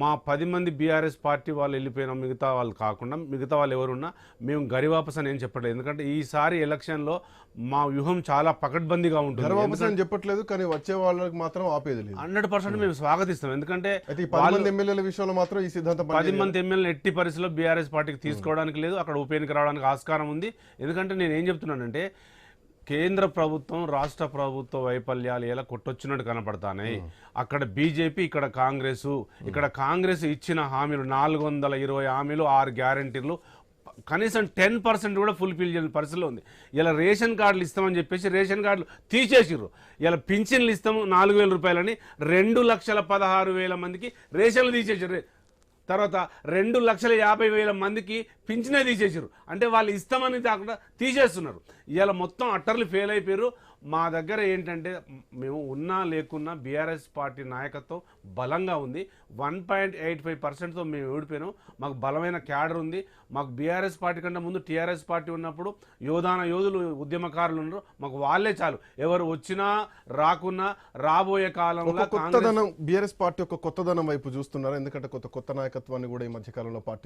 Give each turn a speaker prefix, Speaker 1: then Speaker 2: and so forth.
Speaker 1: మా 10 మంది BRS party వాళ్ళు వెళ్ళిపోయిన మిగతా వాళ్ళు కాకుండా మిగతా వాళ్ళు ఎవరున్నా మేము గరివాపస్ అని ఏం చెప్పట్లేదు. ఎందుకంటే ఈసారి ఎలక్షన్లో మా వ్యూహం చాలా పకడ్బందీగా ఉంటుంది.
Speaker 2: గరివాపస్ అని చెప్పట్లేదు, కానీ వచ్చే వాళ్ళకి మాత్రం ఆపేది లేదు.
Speaker 1: 100% మేము స్వాగతిస్తాం. ఎందుకంటే
Speaker 2: అయితే ఈ 10 మంది ఎమ్మెల్యేల విషయంలో మాత్రం ఈ సిద్ధాంతం
Speaker 1: 10 మంది ఎమ్మెల్యేలు ఎట్టి పరిస్థితుల్లో బీఆర్ఎస్ పార్టీకి తీసుకోవడానికి లేదు. అక్కడ ఉప ఎన్నిక రావడానికి ఆస్కారం ఉంది. ఎందుకంటే నేను ఏం చెప్తున్నానంటే కేంద్ర ప్రభుత్వం రాష్ట్ర ప్రభుత్వ వైఫల్యాలు ఎలా కొట్టొచ్చినట్టు కనపడతాయి. అక్కడ బీజేపీ, ఇక్కడ కాంగ్రెస్. ఇక్కడ కాంగ్రెస్ ఇచ్చిన హామీలు 420 హామీలు, 6 గ్యారంటీలు కనీసం 10% కూడా ఫుల్ఫిల్ చేయని పరిస్థితిలో ఉంది. ఇలా రేషన్ కార్డులు ఇస్తామని చెప్పేసి రేషన్ కార్డులు తీసేసిర్రు. ఇలా పింఛన్లు ఇస్తాము 4,000 రూపాయలని 2,16,000 మందికి రేషన్లు తీసేసారు. తర్వాత 2,50,000 మందికి పింఛనే తీసేసారు. అంటే వాళ్ళు ఇస్తామని కాకుండా తీసేస్తున్నారు. ఇలా మొత్తం అట్టర్లు ఫెయిల్ అయిపోయారు. మా దగ్గర ఏంటంటే మేము ఉన్నా లేకున్నా బీఆర్ఎస్ పార్టీ నాయకత్వం బలంగా ఉంది. 1.85%తో మేము ఓడిపోయినాం. మాకు బలమైన క్యాడర్ ఉంది. మాకు బీఆర్ఎస్ పార్టీ కంటే ముందు టీఆర్ఎస్ పార్టీ ఉన్నప్పుడు యోధులు ఉద్యమకారులు ఉన్నారు. మాకు వాళ్ళే చాలు. ఎవరు వచ్చినా రాకున్నా రాబోయే కాలంలో
Speaker 2: కొత్తదనం బీఆర్ఎస్ పార్టీ ఒక కొత్తదనం వైపు చూస్తున్నారు. ఎందుకంటే కొత్త నాయకత్వాన్ని కూడా ఈ మధ్యకాలంలో పార్టీలో